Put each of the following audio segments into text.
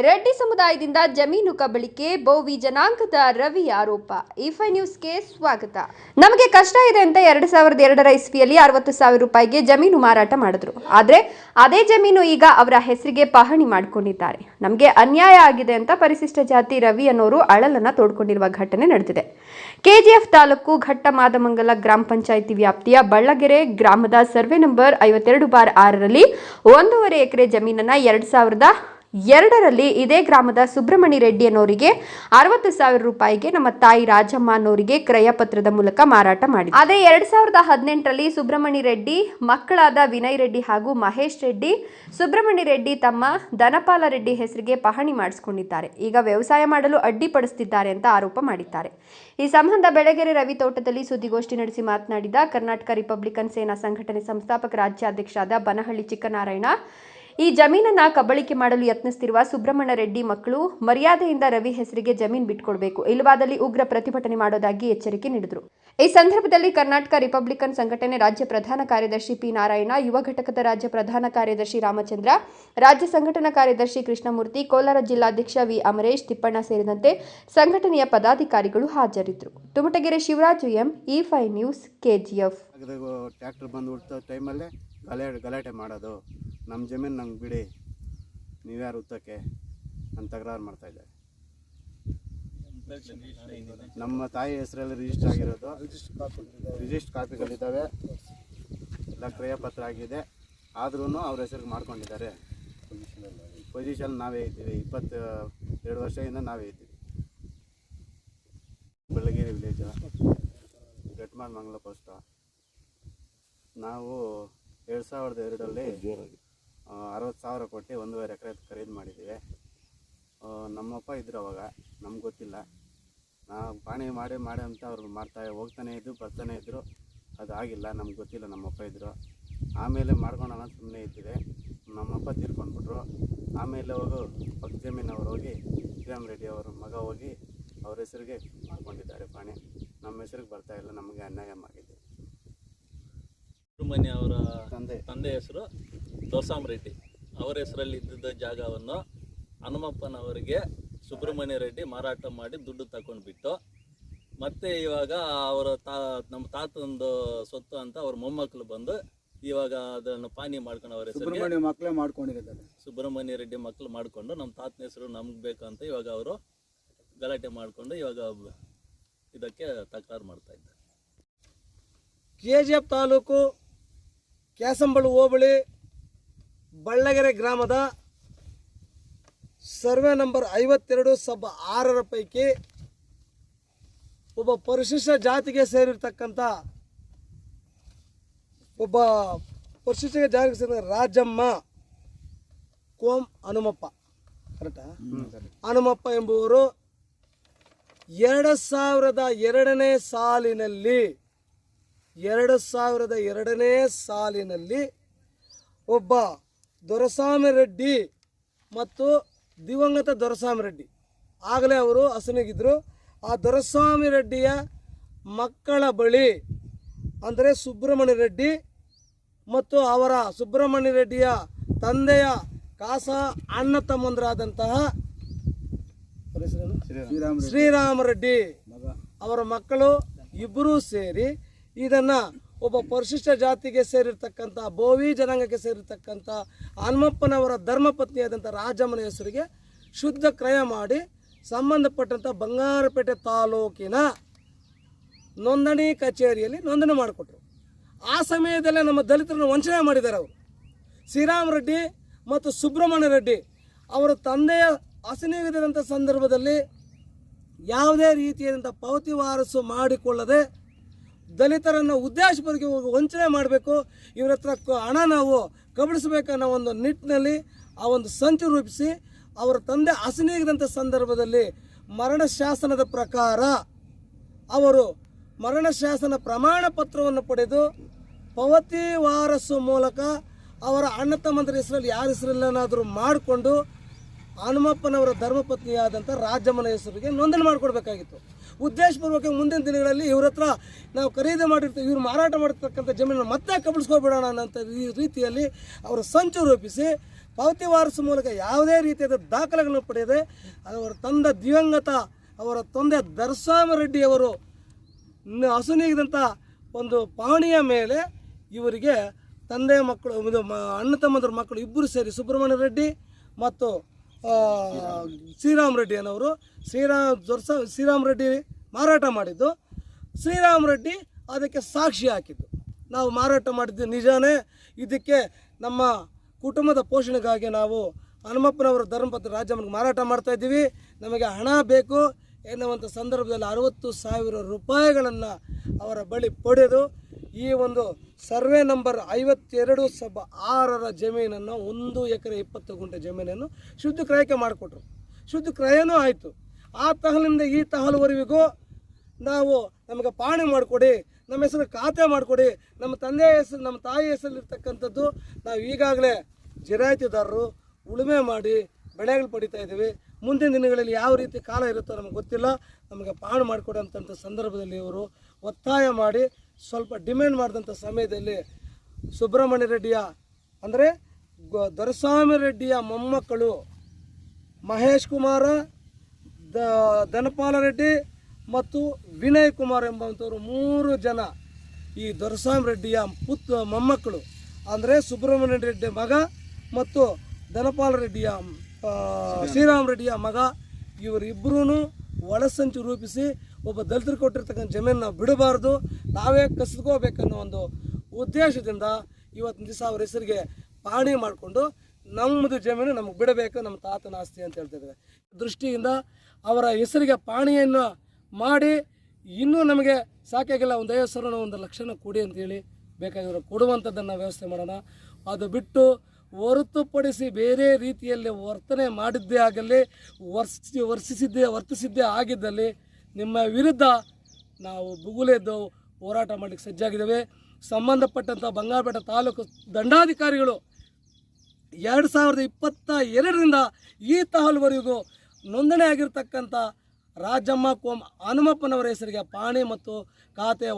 ರೆಡ್ಡಿ ಸಮುದಾಯದಿಂದ ಜಮೀನು ಕಬಳಿಕೆ ಬೋವಿ ಜನಾಂಗದ ರವಿ ಆರೋಪ. ಇಫೈ ನ್ಯೂಸ್ಗೆ ಸ್ವಾಗತ. ನಮಗೆ ಕಷ್ಟ ಇದೆ ಅಂತ 2002ರ ಇಸ್ವಿಯಲ್ಲಿ 60,000 ರೂಪಾಯಿಗೆ ಜಮೀನು ಮಾರಾಟ ಮಾಡಿದ್ರು. ಆದರೆ ಅದೇ ಜಮೀನು ಈಗ ಅವರ ಹೆಸರಿಗೆ ಪಹಣಿ ಮಾಡಿಕೊಂಡಿದ್ದಾರೆ. ನಮಗೆ ಅನ್ಯಾಯ ಆಗಿದೆ ಅಂತ ಪರಿಶಿಷ್ಟ ಜಾತಿ ರವಿ ಅನ್ನೋರು ಅಳಲನ್ನ ತೋಡ್ಕೊಂಡಿರುವ ಘಟನೆ ನಡೆದಿದೆ. ಕೆಜಿಎಫ್ ತಾಲೂಕು ಘಟ್ಟಮಾದಮಂಗಲ ಗ್ರಾಮ ಪಂಚಾಯಿತಿ ವ್ಯಾಪ್ತಿಯ ಬಳ್ಳಗೆರೆ ಗ್ರಾಮದ ಸರ್ವೆ ನಂಬರ್ 52/6ರಲ್ಲಿ 1.5 ಎಕರೆ ಜಮೀನನ್ನ 2002ರಲ್ಲಿ ಇದೇ ಗ್ರಾಮದ ಸುಬ್ರಹ್ಮಣ್ಯ ರೆಡ್ಡಿ ಅನ್ನೋರಿಗೆ 60,000 ರೂಪಾಯಿಗೆ ನಮ್ಮ ತಾಯಿ ರಾಜಮ್ಮ ಅನ್ನೋರಿಗೆ ಕ್ರಯ ಪತ್ರದ ಮೂಲಕ ಮಾರಾಟ ಮಾಡಿದ್ರು. ಅದೇ 2018ರಲ್ಲಿ ಸುಬ್ರಹ್ಮಣ್ಯ ರೆಡ್ಡಿ ಮಕ್ಕಳಾದ ವಿನಯ್ ರೆಡ್ಡಿ ಹಾಗೂ ಮಹೇಶ್ ರೆಡ್ಡಿ ಸುಬ್ರಹ್ಮಣ್ಯ ರೆಡ್ಡಿ ತಮ್ಮ ಧನಪಾಲ ರೆಡ್ಡಿ ಹೆಸರಿಗೆ ಪಹಣಿ ಮಾಡಿಸಿಕೊಂಡಿದ್ದಾರೆ. ಈಗ ವ್ಯವಸಾಯ ಮಾಡಲು ಅಡ್ಡಿಪಡಿಸುತ್ತಿದ್ದಾರೆ ಅಂತ ಆರೋಪ ಮಾಡಿದ್ದಾರೆ. ಈ ಸಂಬಂಧ ಬೆಳಗೆರೆ ರವಿ ತೋಟದಲ್ಲಿ ಸುದ್ದಿಗೋಷ್ಠಿ ನಡೆಸಿ ಮಾತನಾಡಿದ ಕರ್ನಾಟಕ ರಿಪಬ್ಲಿಕನ್ ಸೇನಾ ಸಂಘಟನೆ ಸಂಸ್ಥಾಪಕ ರಾಜ್ಯಾಧ್ಯಕ್ಷರಾದ ಬನಹಳ್ಳಿ ಚಿಕ್ಕನಾರಾಯಣ, ಈ ಜಮೀನನ್ನ ಕಬಳಿಕೆ ಮಾಡಲು ಯತ್ನಿಸುತ್ತಿರುವ ಸುಬ್ರಹ್ಮಣ್ಯ ರೆಡ್ಡಿ ಮಕ್ಕಳು ಮರ್ಯಾದೆಯಿಂದ ರವಿ ಹೆಸರಿಗೆ ಜಮೀನು ಬಿಟ್ಟುಕೊಡಬೇಕು, ಇಲ್ಲವಾದಲ್ಲಿ ಉಗ್ರ ಪ್ರತಿಭಟನೆ ಮಾಡೋದಾಗಿ ಎಚ್ಚರಿಕೆ ನೀಡಿದರು. ಈ ಸಂದರ್ಭದಲ್ಲಿ ಕರ್ನಾಟಕ ರಿಪಬ್ಲಿಕನ್ ಸಂಘಟನೆ ರಾಜ್ಯ ಪ್ರಧಾನ ಕಾರ್ಯದರ್ಶಿ ಪಿ ನಾರಾಯಣ, ಯುವ ಘಟಕದ ರಾಜ್ಯ ಪ್ರಧಾನ ಕಾರ್ಯದರ್ಶಿ ರಾಮಚಂದ್ರ, ರಾಜ್ಯ ಸಂಘಟನಾ ಕಾರ್ಯದರ್ಶಿ ಕೃಷ್ಣಮೂರ್ತಿ, ಕೋಲಾರ ಜಿಲ್ಲಾಧ್ಯಕ್ಷ ವಿ ಅಮರೇಶ್, ತಿಪ್ಪಣ್ಣ ಸೇರಿದಂತೆ ಸಂಘಟನೆಯ ಪದಾಧಿಕಾರಿಗಳು ಹಾಜರಿದ್ದರು. ತುಮಟಗೆರೆ ಶಿವರಾಜು ಎಂ, ಇಫೈ ನ್ಯೂಸ್, ಕೆಜಿಎಫ್. ಟ್ರ್ಯಾಕ್ಟರ್ ಬಂದು ಹುಡ್ತೋ ಟೈಮಲ್ಲೇ ಗಲಾಟೆ ಮಾಡೋದು, ನಮ್ಮ ಜಮೀನು ನಮ್ಗೆ ಬಿಡಿ, ನೀವ್ಯಾರು ಉತ್ತಕ್ಕೆ ಅಂತ ತಕರಾರು ಮಾಡ್ತಾಯಿದ್ದಾರೆ. ನಮ್ಮ ತಾಯಿ ಹೆಸರಲ್ಲಿ ರಿಜಿಸ್ಟರ್ ಆಗಿರೋದು, ರಿಜಿಸ್ಟರ್ ಕಾಪಿಗಳಿದ್ದಾವೆ, ಎಲ್ಲ ಕ್ರಯ ಪತ್ರ ಆಗಿದೆ. ಆದ್ರೂ ಅವ್ರ ಹೆಸರಿಗೆ ಮಾಡ್ಕೊಂಡಿದ್ದಾರೆ. ಪೊಸಿಷನ್ ನಾವೇ ಇದ್ದೀವಿ, 22 ವರ್ಷದಿಂದ ನಾವೇ ಇದ್ದೀವಿ. Belagere village, Ghattamadamangala post. ನಾವು 2002ರಲ್ಲಿ 60,000 ಕೊಟ್ಟು 1.5 ಎಕರೆ ಖರೀದಿ ಮಾಡಿದ್ದೀವಿ. ನಮ್ಮಪ್ಪ ಇದ್ರು ಅವಾಗ, ನಮ್ಗೆ ಗೊತ್ತಿಲ್ಲ. ನಾವು ಪಾಣಿ ಮಾಡಿ ಅಂತ ಅವ್ರು ಹೋಗ್ತಾನೆ ಇದ್ದು ಬರ್ತಾನೆ ಇದ್ದರು. ಅದು ಆಗಿಲ್ಲ, ನಮ್ಗೆ ಗೊತ್ತಿಲ್ಲ. ನಮ್ಮಪ್ಪ ಇದ್ದರು. ಆಮೇಲೆ ಮಾಡ್ಕೊಳ್ಳೋಣ ಸುಮ್ಮನೆ ಇದ್ದಿದೆ. ನಮ್ಮಪ್ಪ ತೀರ್ಕೊಂಡ್ಬಿಟ್ರು. ಆಮೇಲೆ ಪಕ್ಕ ಜಮೀನವ್ರು ಹೋಗಿ ಶ್ರೀರಾಮ್ ರೆಡ್ಡಿ ಅವರ ಮಗ ಹೋಗಿ ಅವ್ರ ಹೆಸರಿಗೆ ಮಾಡ್ಕೊಂಡಿದ್ದಾರೆ ಪಾಣಿ. ನಮ್ಮ ಹೆಸರಿಗೆ ಬರ್ತಾಯಿಲ್ಲ, ನಮಗೆ ಅನ್ಯಾಯ ಆಗಿದೆ. ಸುಬ್ರಹ್ಮಣ್ಯ ಅವರ ತಂದೆ ಹೆಸರು ದೋಸಾಮ್ ರೆಡ್ಡಿ. ಅವರ ಹೆಸರಲ್ಲಿ ಇದ್ದಿದ್ದ ಜಾಗವನ್ನು ಹನುಮಪ್ಪನವರಿಗೆ ಸುಬ್ರಹ್ಮಣ್ಯ ರೆಡ್ಡಿ ಮಾರಾಟ ಮಾಡಿ ದುಡ್ಡು ತಗೊಂಡ್ಬಿಟ್ಟು, ಮತ್ತೆ ಇವಾಗ ಅವರ ನಮ್ಮ ತಾತಂದು ಸೊತ್ತು ಅಂತ ಅವ್ರ ಮೊಮ್ಮಕ್ಕಳು ಬಂದು ಇವಾಗ ಅದನ್ನು ಪಾನಿ ಮಾಡ್ಕೊಂಡು ಅವರ ಹೆಸರು ಮಕ್ಕಳೇ ಮಾಡ್ಕೊಂಡಿದ್ದಾರೆ. ಸುಬ್ರಹ್ಮಣ್ಯ ರೆಡ್ಡಿ ಮಕ್ಕಳು ಮಾಡಿಕೊಂಡು ನಮ್ಮ ತಾತನ ಹೆಸರು ನಮ್ಗೆ ಬೇಕಂತ ಇವಾಗ ಅವರು ಗಲಾಟೆ ಮಾಡಿಕೊಂಡು ಇವಾಗ ಇದಕ್ಕೆ ತಕರಾರು ಮಾಡ್ತಾ ಇದ್ದಾರೆ. ಕೆಜಿಎಫ್ ತಾಲೂಕು ಕ್ಯಾಸಂಬಳು ಹೋಬಳಿ ಬಳ್ಳಗೆರೆ ಗ್ರಾಮದ ಸರ್ವೆ ನಂಬರ್ 52/6 ಪೈಕಿ ಒಬ್ಬ ಪರಿಶಿಷ್ಟ ಜಾತಿಗೆ ಸೇರಿರ್ತಕ್ಕಂಥ ರಾಜಮ್ಮ ಕೋಂ ಹನುಮಪ್ಪ, ಕರೆಕ್ಟಾ? ಹನುಮಪ್ಪ ಎಂಬುವರು 2002ನೇ ಸಾಲಿನಲ್ಲಿ ಒಬ್ಬ ದೊರೆಸ್ವಾಮಿ ರೆಡ್ಡಿ ಮತ್ತು ದಿವಂಗತ ದೊರೆಸ್ವಾಮಿ ರೆಡ್ಡಿ, ಆಗಲೇ ಅವರು ಹಸನಿಗಿದ್ದರು. ಆ ದೊರೆಸ್ವಾಮಿ ರೆಡ್ಡಿಯ ಮಕ್ಕಳ ಬಳಿ ಅಂದರೆ ಸುಬ್ರಹ್ಮಣ್ಯ ರೆಡ್ಡಿ ಮತ್ತು ಅವರ ಸುಬ್ರಹ್ಮಣ್ಯ ರೆಡ್ಡಿಯ ತಂದೆಯ ಕಾಸ ಅಣ್ಣ ತಮ್ಮಂದರಾದಂತಹ ಶ್ರೀರಾಮ ರೆಡ್ಡಿ ಅವರ ಮಕ್ಕಳು ಇಬ್ಬರೂ ಸೇರಿ ಇದನ್ನು ಒಬ್ಬ ಪರಿಶಿಷ್ಟ ಜಾತಿಗೆ ಸೇರಿರ್ತಕ್ಕಂಥ ಬೋವಿ ಜನಾಂಗಕ್ಕೆ ಸೇರಿರ್ತಕ್ಕಂಥ ಹನುಮಪ್ಪನವರ ಧರ್ಮಪತ್ನಿಯಾದಂಥ ರಾಜಮ್ಮನ ಹೆಸರಿಗೆ ಶುದ್ಧ ಕ್ರಯ ಮಾಡಿ ಸಂಬಂಧಪಟ್ಟಂಥ ಬಂಗಾರಪೇಟೆ ತಾಲೂಕಿನ ನೋಂದಣಿ ಕಚೇರಿಯಲ್ಲಿ ನೋಂದಣಿ ಮಾಡಿಕೊಟ್ರು. ಆ ಸಮಯದಲ್ಲೇ ನಮ್ಮ ದಲಿತರನ್ನು ವಂಚನೆ ಮಾಡಿದ್ದಾರೆ ಅವರು. ಶ್ರೀರಾಮ ರೆಡ್ಡಿ ಮತ್ತು ಸುಬ್ರಹ್ಮಣ್ಯ ರೆಡ್ಡಿ ಅವರ ತಂದೆಯ ಹಸನಿಗಿದ್ದಂಥ ಸಂದರ್ಭದಲ್ಲಿ ಯಾವುದೇ ರೀತಿಯಾದಂಥ ಪಾವತಿ ವಾರಸು ಮಾಡಿಕೊಳ್ಳದೆ ದಲಿತರನ್ನು ಉದ್ದೇಶಪೂರ್ವಕ ವಂಚನೆ ಮಾಡಬೇಕು, ಇವರ ಹತ್ರ ಹಣ ನಾವು ಕಬಳಿಸಬೇಕನ್ನೋ ಒಂದು ನಿಟ್ಟಿನಲ್ಲಿ ಆ ಒಂದು ಸಂಚು ರೂಪಿಸಿ ಅವರ ತಂದೆ ಹಸನಿಗಿದಂಥ ಸಂದರ್ಭದಲ್ಲಿ ಮರಣ ಶಾಸನದ ಪ್ರಕಾರ ಅವರು ಮರಣ ಶಾಸನ ಪ್ರಮಾಣ ಪತ್ರವನ್ನು ಪಡೆದು ಪಾವತಿ ವಾರಸು ಮೂಲಕ ಅವರ ಅಣ್ಣ ತಮ್ಮಂದರ ಹೆಸರಲ್ಲಿ ಯಾರ ಹೆಸರಲ್ಲೇನಾದರೂ ಮಾಡಿಕೊಂಡು ಹನುಮಪ್ಪನವರ ಧರ್ಮಪತ್ನಿಯಾದಂಥ ರಾಜಮ್ಮನ ಹೆಸರಿಗೆ ನೋಂದಣಿ ಮಾಡಿಕೊಡ್ಬೇಕಾಗಿತ್ತು. ಉದ್ದೇಶಪೂರ್ವಕ ಮುಂದಿನ ದಿನಗಳಲ್ಲಿ ಇವ್ರ ಹತ್ರ ನಾವು ಖರೀದಿ ಮಾಡಿರ್ತೀವಿ, ಇವ್ರು ಮಾರಾಟ ಮಾಡಿರ್ತಕ್ಕಂಥ ಜಮೀನನ್ನು ಮತ್ತೆ ಕಬಳಿಸ್ಕೊಬಿಡೋಣ ಅನ್ನೋಂಥ ರೀತಿಯಲ್ಲಿ ಅವರು ಸಂಚು ರೂಪಿಸಿ ಪಾವತಿ ವಾರಸು ಮೂಲಕ ಯಾವುದೇ ರೀತಿಯಾದ ದಾಖಲೆಗಳನ್ನು ಪಡೆಯದೆ ಅವರ ದಿವಂಗತ ಅವರ ತಂದೆ ದೊರೆಸ್ವಾಮಿರೆಡ್ಡಿಯವರು ಹಸುನೀಗಿದಂಥ ಒಂದು ಪಾವಣಿಯ ಮೇಲೆ ಇವರಿಗೆ ತಂದೆ ಮಕ್ಕಳು ಅಣ್ಣ ತಮ್ಮಂದ್ರ ಮಕ್ಕಳು ಇಬ್ಬರು ಸೇರಿ ಸುಬ್ರಹ್ಮಣ್ಯ ರೆಡ್ಡಿ ಮತ್ತು ಶ್ರೀರಾಮ್ ರೆಡ್ಡಿ ಅನ್ನೋರು ಶ್ರೀರಾಮ್ ರೆಡ್ಡಿ ಮಾರಾಟ ಮಾಡಿದ್ದು, ಶ್ರೀರಾಮ್ ರೆಡ್ಡಿ ಅದಕ್ಕೆ ಸಾಕ್ಷಿ ಹಾಕಿದ್ದು. ನಾವು ಮಾರಾಟ ಮಾಡಿದ್ದು ನಿಜಾನೇ, ಇದಕ್ಕೆ ನಮ್ಮ ಕುಟುಂಬದ ಪೋಷಣೆಗಾಗಿ ನಾವು ಹನುಮಪ್ಪನವರ ಧರ್ಮಪತ್ರ ರಾಜ್ಯಕ್ಕೆ ಮಾರಾಟ ಮಾಡ್ತಾಯಿದ್ದೀವಿ, ನಮಗೆ ಹಣ ಬೇಕು ಎನ್ನುವಂಥ ಸಂದರ್ಭದಲ್ಲಿ 60,000 ರೂಪಾಯಿಗಳನ್ನು ಅವರ ಬಳಿ ಪಡೆದು ಈ ಒಂದು ಸರ್ವೆ ನಂಬರ್ 52/6 ಜಮೀನನ್ನು 1 ಎಕರೆ 20 ಗುಂಟೆ ಜಮೀನನ್ನು ಶುದ್ಧ ಕ್ರಯಕ್ಕೆ ಮಾಡಿಕೊಟ್ರು. ಶುದ್ಧ ಕ್ರಯನೂ ಆಯಿತು. ಆ ತಹಲಿಂದ ಈ ತಹಲುವರೆಗೂ ನಾವು ನಮಗೆ ಪಾಣಿ ಮಾಡಿಕೊಡಿ, ನಮ್ಮ ಹೆಸರು ಖಾತೆ ಮಾಡಿಕೊಡಿ, ನಮ್ಮ ತಂದೆಯ ಹೆಸರು ನಮ್ಮ ತಾಯಿ ಹೆಸರಲ್ಲಿರ್ತಕ್ಕಂಥದ್ದು ನಾವು ಈಗಾಗಲೇ ಜಿರಾಯಿತಿದಾರರು ಉಳುಮೆ ಮಾಡಿ ಬೆಳೆಗಳು ಪಡಿತಾ ಇದ್ದೀವಿ, ಮುಂದಿನ ದಿನಗಳಲ್ಲಿ ಯಾವ ರೀತಿ ಕಾಲ ಇರುತ್ತೋ ನಮಗೆ ಗೊತ್ತಿಲ್ಲ, ನಮಗೆ ಪಾಣಿ ಮಾಡಿಕೊಡಿ ಅಂತಂಥ ಸಂದರ್ಭದಲ್ಲಿ ಇವರು ಒತ್ತಾಯ ಮಾಡಿ ಸ್ವಲ್ಪ ಡಿಮ್ಯಾಂಡ್ ಮಾಡಿದಂಥ ಸಮಯದಲ್ಲಿ ಸುಬ್ರಹ್ಮಣ್ಯ ರೆಡ್ಡಿಯ ಅಂದರೆ ದೊರೆಸ್ವಾಮಿ ರೆಡ್ಡಿಯ ಮೊಮ್ಮಕ್ಕಳು ಮಹೇಶ್ ಕುಮಾರ, ಧನಪಾಲ ರೆಡ್ಡಿ ಮತ್ತು ವಿನಯ್ ಕುಮಾರ್ ಎಂಬಂಥವ್ರು 3 ಜನ ಈ ದೊರೆಸ್ವಾಮಿ ರೆಡ್ಡಿಯ ಮೊಮ್ಮಕ್ಕಳು ಅಂದರೆ ಸುಬ್ರಹ್ಮಣ್ಯ ರೆಡ್ಡಿ ಮಗ ಮತ್ತು ಧನಪಾಲ ರೆಡ್ಡಿಯ ಶ್ರೀರಾಮ್ ರೆಡ್ಡಿಯ ಮಗ ಇವರಿಬ್ಬರೂ ಒಳಸಂಚು ರೂಪಿಸಿ ಒಬ್ಬ ದಲಿತರು ಕೊಟ್ಟಿರ್ತಕ್ಕಂಥ ಜಮೀನು ನಾವು ಬಿಡಬಾರ್ದು, ನಾವೇ ಕಸಿದ್ಕೋಬೇಕನ್ನೋ ಒಂದು ಉದ್ದೇಶದಿಂದ ಇವತ್ತಿನ ದಿವಸ ಅವ್ರ ಹೆಸರಿಗೆ ಪಾಣಿ ಮಾಡಿಕೊಂಡು ನಮ್ಮದು ಜಮೀನು ನಮಗೆ ಬಿಡಬೇಕು, ನಮ್ಮ ತಾತನ ಆಸ್ತಿ ಅಂತ ಹೇಳ್ತಿದ್ದಾರೆ. ದೃಷ್ಟಿಯಿಂದ ಅವರ ಹೆಸರಿಗೆ ಪಾಣಿಯನ್ನು ಮಾಡಿ ಇನ್ನೂ ನಮಗೆ ಸಾಕಾಗಿಲ್ಲ, ಒಂದು 50,000 1 ಲಕ್ಷನ ಕೊಡಿ ಅಂತೇಳಿ ಬೇಕಾಗಿರೋ ಕೊಡುವಂಥದ್ದನ್ನು ವ್ಯವಸ್ಥೆ ಮಾಡೋಣ. ಅದು ಬಿಟ್ಟು ಹೊರತುಪಡಿಸಿ ಬೇರೆ ರೀತಿಯಲ್ಲಿ ವರ್ತನೆ ಮಾಡಿದ್ದೇ ಆಗಲಿ ವರ್ತಿಸಿದ್ದೇ ಆಗಿದ್ದಲ್ಲಿ ನಿಮ್ಮ ವಿರುದ್ಧ ನಾವು ಬುಗುಲೆದ್ದು ಹೋರಾಟ ಮಾಡಲಿಕ್ಕೆ ಸಜ್ಜಾಗಿದ್ದೇವೆ. ಸಂಬಂಧಪಟ್ಟಂಥ ಬಂಗಾರಪೇಟೆ ತಾಲೂಕು ದಂಡಾಧಿಕಾರಿಗಳು 2022ರಿಂದ ಈ ತಹಲ್ವರೆಗೂ ನೋಂದಣಿ ಆಗಿರ್ತಕ್ಕಂಥ ರಾಜಮ್ಮ ಹನುಮಪ್ಪನವರ ಹೆಸರಿಗೆ ಪಾಣಿ ಮತ್ತು ಖಾತೆ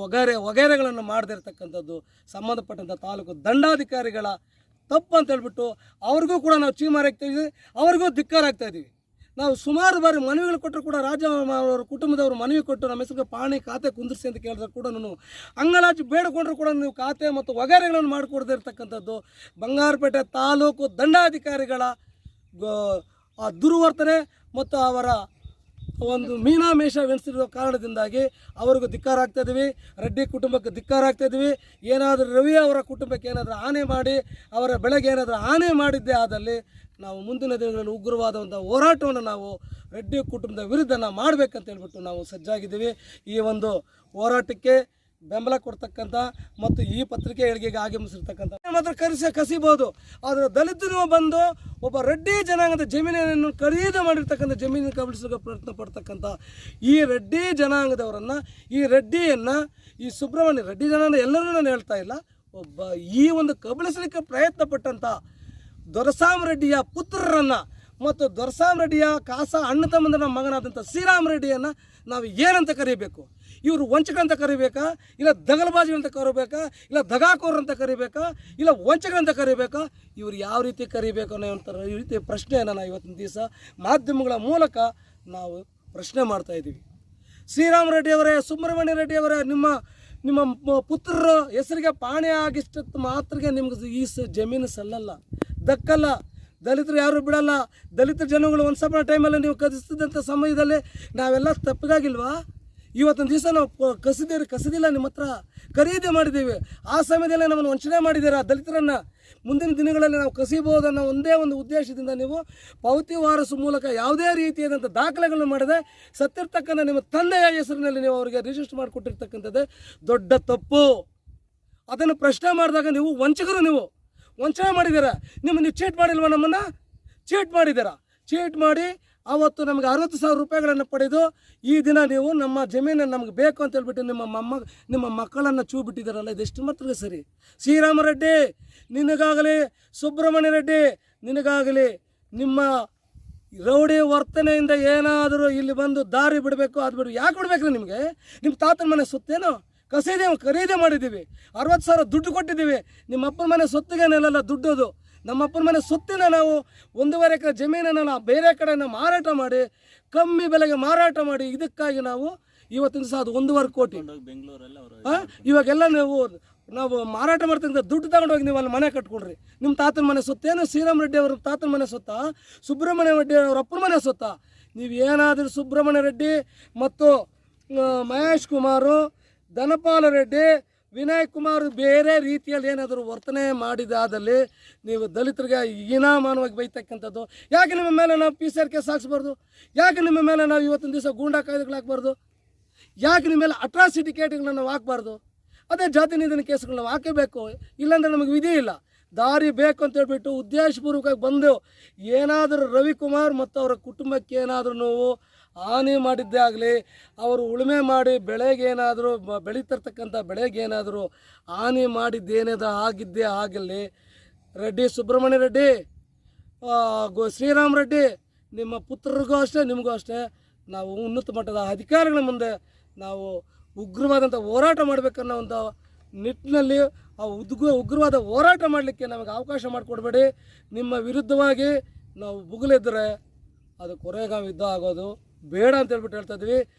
ವಗೈರೆಗಳನ್ನು ಮಾಡದಿರ್ತಕ್ಕಂಥದ್ದು ಸಂಬಂಧಪಟ್ಟಂಥ ತಾಲೂಕು ದಂಡಾಧಿಕಾರಿಗಳ ತಪ್ಪು ಅಂತ ಹೇಳ್ಬಿಟ್ಟು ಅವ್ರಿಗೂ ಕೂಡ ನಾವು ಚೀಮಾರಿ ಆಗ್ತಾಯಿದ್ದೀವಿ, ಅವ್ರಿಗೂ ಧಿಕ್ಕಾರ ಆಗ್ತಾಯಿದ್ದೀವಿ. ನಾವು ಸುಮಾರು ಬಾರಿ ಮನವಿಗಳು ಕೊಟ್ಟರು ಕೂಡ ಅವರ ಕುಟುಂಬದವರು ಮನವಿ ಕೊಟ್ಟು ನಮ್ಮ ಹೆಸರಿಗೆ ಪಾಣಿ ಖಾತೆ ಕುಂದಿರಿಸಿ ಅಂತ ಕೇಳಿದ್ರೆ ಕೂಡ ನಾನು ಅಂಗಲಾಚಿ ಬೇಡಿಕೊಂಡ್ರು ಕೂಡ ನೀವು ಖಾತೆ ಮತ್ತು ವಗೈರೆಗಳನ್ನು ಮಾಡಿಕೊಡದೇ ಇರತಕ್ಕಂಥದ್ದು ಬಂಗಾರಪೇಟೆ ತಾಲೂಕು ದಂಡಾಧಿಕಾರಿಗಳ ದುರ್ವರ್ತನೆ ಮತ್ತು ಅವರ ಒಂದು ಮೀನಾಮೇಷವೆನಿಸಿರುವ ಕಾರಣದಿಂದಾಗಿ ಅವ್ರಿಗೂ ಧಿಕ್ಕಾರ ಆಗ್ತಾಯಿದ್ದೀವಿ, ರೆಡ್ಡಿ ಕುಟುಂಬಕ್ಕೆ ಧಿಕ್ಕಾರ ಆಗ್ತಾಯಿದ್ದೀವಿ. ಏನಾದರೂ ರವಿ ಅವರ ಕುಟುಂಬಕ್ಕೆ ಏನಾದರೂ ಹಾನಿ ಮಾಡಿ ಅವರ ಬೆಳೆಗೆ ಏನಾದರೂ ಹಾನಿ ಮಾಡಿದ್ದೇ ಆದಲ್ಲಿ ನಾವು ಮುಂದಿನ ದಿನಗಳಲ್ಲಿ ಉಗ್ರವಾದಂಥ ಹೋರಾಟವನ್ನು ನಾವು ರೆಡ್ಡಿ ಕುಟುಂಬದ ವಿರುದ್ಧ ನಾವು ಮಾಡಬೇಕಂತ ಹೇಳ್ಬಿಟ್ಟು ನಾವು ಸಜ್ಜಾಗಿದ್ದೀವಿ. ಈ ಒಂದು ಹೋರಾಟಕ್ಕೆ ಬೆಂಬಲ ಕೊಡ್ತಕ್ಕಂಥ ಮತ್ತು ಈ ಪತ್ರಿಕೆ ಏಳಿಗೆಗೆ ಆಗಮಿಸಿರ್ತಕ್ಕಂಥ ಮಾತ್ರ ಕಸಿಬೋದು, ಆದರೆ ದಲಿತರು ಬಂದು ಒಬ್ಬ ರೆಡ್ಡಿ ಜನಾಂಗದ ಜಮೀನನ್ನು ಖರೀದಿ ಮಾಡಿರ್ತಕ್ಕಂಥ ಜಮೀನನ್ನು ಕಬಳಿಸೋಕೆ ಪ್ರಯತ್ನ ಪಡ್ತಕ್ಕಂಥ ಈ ರೆಡ್ಡಿ ಜನಾಂಗದವರನ್ನು ಈ ರೆಡ್ಡಿಯನ್ನು ಈ ಸುಬ್ರಹ್ಮಣ್ಯ ರೆಡ್ಡಿ ಜನಾಂಗ ಎಲ್ಲರೂ ನಾನು ಹೇಳ್ತಾ ಇಲ್ಲ, ಒಬ್ಬ ಈ ಒಂದು ಕಬಳಿಸಲಿಕ್ಕೆ ಪ್ರಯತ್ನ ಪಟ್ಟಂಥ ದೊರೆಸ್ವಾಮಿ ರೆಡ್ಡಿಯ ಪುತ್ರರನ್ನು ಮತ್ತು ದೊರೆಸ್ವಾಮಿ ರೆಡ್ಡಿಯ ಅಣ್ಣ ತಮ್ಮಂದರ ಮಗನಾದಂಥ ಶ್ರೀರಾಮ್ ರೆಡ್ಡಿಯನ್ನು ನಾವು ಏನಂತ ಕರೀಬೇಕು? ಇವರು ವಂಚಕರಂತ ಕರಿಬೇಕಾ, ಇಲ್ಲ ದಗಲಬಾಜಿಗಳಂತ ಕರಿಬೇಕಾ, ಇಲ್ಲ ದಗಾಕೋರಂತ ಕರಿಬೇಕಾ, ಇಲ್ಲ ವಂಚಕರಂತ ಕರಿಬೇಕಾ? ಇವರು ಯಾವ ರೀತಿ ಕರಿಬೇಕು ಅನ್ನೋ ರೀತಿ ಪ್ರಶ್ನೆಯನ್ನು ನಾವು ಇವತ್ತಿನ ದಿವಸ ಮಾಧ್ಯಮಗಳ ಮೂಲಕ ನಾವು ಪ್ರಶ್ನೆ ಮಾಡ್ತಾಯಿದ್ದೀವಿ. ಶ್ರೀರಾಮ್ ರೆಡ್ಡಿಯವರೇ, ಸುಬ್ರಹ್ಮಣ್ಯ ರೆಡ್ಡಿಯವರೇ, ನಿಮ್ಮ ಪುತ್ರರು ಹೆಸರಿಗೆ ಪಾಣಿ ಆಗಿಷ್ಟತ್ತು ಮಾತ್ರಗೆ ನಿಮ್ಗೆ ಈ ಜಮೀನು ಸಲ್ಲಲ್ಲ, ದಕ್ಕಲ್ಲ. ದಲಿತರು ಯಾರು ಬಿಡಲ್ಲ. ದಲಿತ ಜನಗಳು ಒಂದು ಸ್ವಲ್ಪ ಟೈಮಲ್ಲಿ ನೀವು ಕದಿಸ್ತಿದ್ದಂಥ ಸಮಯದಲ್ಲಿ ನಾವೆಲ್ಲ ತಪ್ಪಿಗಾಗಿಲ್ವಾ? ಇವತ್ತಿನ ದಿವಸ ನಾವು ಕಸಿದಿಲ್ಲ, ನಿಮ್ಮ ಹತ್ರ ಖರೀದಿ ಮಾಡಿದ್ದೀವಿ. ಆ ಸಮಯದಲ್ಲಿ ನಮ್ಮನ್ನು ವಂಚನೆ ಮಾಡಿದ್ದೀರಾ ದಲಿತರನ್ನು. ಮುಂದಿನ ದಿನಗಳಲ್ಲಿ ನಾವು ಕಸಿಬಹುದನ್ನೋ ಒಂದೇ ಒಂದು ಉದ್ದೇಶದಿಂದ ನೀವು ಪಾವತಿ ವಾರಸು ಮೂಲಕ ಯಾವುದೇ ರೀತಿಯಾದಂಥ ದಾಖಲೆಗಳನ್ನು ಮಾಡದೆ ಸತ್ತಿರ್ತಕ್ಕಂಥ ನಿಮ್ಮ ತಂದೆಯ ಹೆಸರಿನಲ್ಲಿ ನೀವು ಅವರಿಗೆ ರಿಜಿಸ್ಟರ್ ಮಾಡಿಕೊಟ್ಟಿರ್ತಕ್ಕಂಥದ್ದೇ ದೊಡ್ಡ ತಪ್ಪು. ಅದನ್ನು ಪ್ರಶ್ನೆ ಮಾಡಿದಾಗ ನೀವು ವಂಚಕರು, ನೀವು ವಂಚನೆ ಮಾಡಿದ್ದೀರಾ. ನೀವು ಚೀಟ್ ಮಾಡಿಲ್ವ? ನಮ್ಮನ್ನು ಚೀಟ್ ಮಾಡಿದ್ದೀರಾ. ಚೀಟ್ ಮಾಡಿ ಆವತ್ತು ನಮಗೆ 60,000 ರೂಪಾಯಿಗಳನ್ನು ಪಡೆದು ಈ ದಿನ ನೀವು ನಮ್ಮ ಜಮೀನನ್ನು ನಮಗೆ ಬೇಕು ಅಂತ ಹೇಳ್ಬಿಟ್ಟು ನಿಮ್ಮ ಮಕ್ಕಳನ್ನು ಚೂ ಬಿಟ್ಟಿದ್ದಾರಲ್ಲ, ಇದೆಷ್ಟು ಮಾತ್ರ ಸರಿ? ಶ್ರೀರಾಮ ರೆಡ್ಡಿ ನಿನಗಾಗಲಿ, ಸುಬ್ರಹ್ಮಣ್ಯ ರೆಡ್ಡಿ ನಿನಗಾಗಲಿ, ನಿಮ್ಮ ರೌಡಿ ವರ್ತನೆಯಿಂದ ಏನಾದರೂ ಇಲ್ಲಿ ಬಂದು ದಾರಿ ಬಿಡಬೇಕು, ಅದು ಬಿಡು. ಯಾಕೆ ಬಿಡಬೇಕು? ನಿಮಗೆ ನಿಮ್ಮ ತಾತನ ಮನೆ ಸುತ್ತೇನು ಖರೀದಿ ಮಾಡಿದ್ದೀವಿ, 60,000 ದುಡ್ಡು ಕೊಟ್ಟಿದ್ದೀವಿ. ನಿಮ್ಮ ಅಪ್ಪನ ಮನೆ ಸೊತ್ತಿಗೆ ನೆಲೆಲ್ಲ ದುಡ್ಡೋದು. ನಮ್ಮಪ್ಪನ ಮನೆ ಸೊತ್ತಿನ ನಾವು 1.5 ಎಕರೆ ಜಮೀನನ್ನು ನಾವು ಬೇರೆ ಕಡೆನ ಮಾರಾಟ ಮಾಡಿ ಕಮ್ಮಿ ಬೆಲೆಗೆ ಮಾರಾಟ ಮಾಡಿ ಇದಕ್ಕಾಗಿ ನಾವು ಇವತ್ತಿನ ದಿವಸ ಅದು 1.5 ಕೋಟಿ. ಬೆಂಗಳೂರಲ್ಲಿ ಅವರು ಇವಾಗೆಲ್ಲ ನಾವು ಮಾರಾಟ ಮಾಡ್ತಕ್ಕಂಥ ದುಡ್ಡು ತಗೊಂಡೋಗಿ ನೀವು ಅಲ್ಲಿ ಮನೆ ಕಟ್ಕೊಡ್ರಿ. ನಿಮ್ಮ ತಾತನ ಮನೆ ಸೊತ್ತೇನು ಶ್ರೀರಾಮ್ ರೆಡ್ಡಿ ಅವ್ರ ತಾತನ ಮನೆ ಸೊತ್ತ, ಸುಬ್ರಹ್ಮಣ್ಯ ರೆಡ್ಡಿ ಅವ್ರ ಅಪ್ಪನ ಮನೆ ಸೊತ್ತ. ನೀವು ಏನಾದರೂ ಸುಬ್ರಹ್ಮಣ್ಯ ರೆಡ್ಡಿ ಮತ್ತು ಮಹೇಶ್ ಕುಮಾರು, ಧನಪಾಲ ರೆಡ್ಡಿ, ವಿನಯ್ ಕುಮಾರ್ ಬೇರೆ ರೀತಿಯಲ್ಲಿ ಏನಾದರೂ ವರ್ತನೆ ಮಾಡಿದಾದಲ್ಲಿ ನೀವು ದಲಿತರಿಗೆ ಹೀನಾಮಾನವಾಗಿ ಬೈತಕ್ಕಂಥದ್ದು. ಯಾಕೆ ನಿಮ್ಮ ಮೇಲೆ ನಾವು PCR ಕೇಸ್ ಹಾಕ್ಸ್ಬಾರ್ದು? ಯಾಕೆ ನಿಮ್ಮ ಮೇಲೆ ನಾವು ಇವತ್ತಿನ ದಿವಸ ಗೂಂಡಾ ಕಾಯ್ದೆಗಳು ಹಾಕ್ಬಾರ್ದು? ಯಾಕೆ ನಿಮ್ಮ ಮೇಲೆ ಅಟ್ರಾಸಿಟಿ ಕೇಸ್ಗಳನ್ನ ನಾವು ಹಾಕ್ಬಾರ್ದು? ಅದೇ ಜಾತಿ ನಿಧನ ಕೇಸ್ಗಳನ್ನ ನಾವು ಹಾಕಬೇಕು. ಇಲ್ಲಾಂದರೆ ನಮಗೆ ವಿಧಿ ಇಲ್ಲ. ದಾರಿ ಬೇಕು ಅಂತ ಹೇಳ್ಬಿಟ್ಟು ಉದ್ದೇಶಪೂರ್ವಕವಾಗಿ ಬಂದು ಏನಾದರೂ ರವಿಕುಮಾರ್ ಮತ್ತು ಅವರ ಕುಟುಂಬಕ್ಕೆ ಏನಾದರೂ ನಾವು ಹಾನಿ ಮಾಡಿದ್ದೇ ಆಗಲಿ, ಅವರು ಉಳುಮೆ ಮಾಡಿ ಬೆಳೆಗೇನಾದರೂ ಬೆಳೀತಿರ್ತಕ್ಕಂಥ ಬೆಳೆಗೇನಾದರೂ ಹಾನಿ ಮಾಡಿದ್ದೇನಾದರೂ ಆಗಿದ್ದೇ ಆಗಲಿ, ರೆಡ್ಡಿ ಸುಬ್ರಹ್ಮಣ್ಯ ರೆಡ್ಡಿ, ಶ್ರೀರಾಮ್ ರೆಡ್ಡಿ, ನಿಮ್ಮ ಪುತ್ರರಿಗೂ ಅಷ್ಟೇ ನಿಮಗೂ ಅಷ್ಟೇ ನಾವು ಉನ್ನತ ಮಟ್ಟದ ಅಧಿಕಾರಿಗಳ ಮುಂದೆ ನಾವು ಉಗ್ರವಾದಂಥ ಹೋರಾಟ ಮಾಡಬೇಕನ್ನೋ ಒಂದು ನಿಟ್ಟಿನಲ್ಲಿ ಆ ಉಗ್ರವಾದ ಹೋರಾಟ ಮಾಡಲಿಕ್ಕೆ ನಮಗೆ ಅವಕಾಶ ಮಾಡಿಕೊಡ್ಬೇಡಿ. ನಿಮ್ಮ ವಿರುದ್ಧವಾಗಿ ನಾವು ಬುಗುಲೆದ್ದರೆ ಅದು ಕೊರೆಗಾಂವ್ ಯುದ್ಧ ಆಗೋದು ಬೇಡ ಅಂತ ಹೇಳ್ಬಿಟ್ಟು ಹೇಳ್ತಾ ಇದ್ವಿ.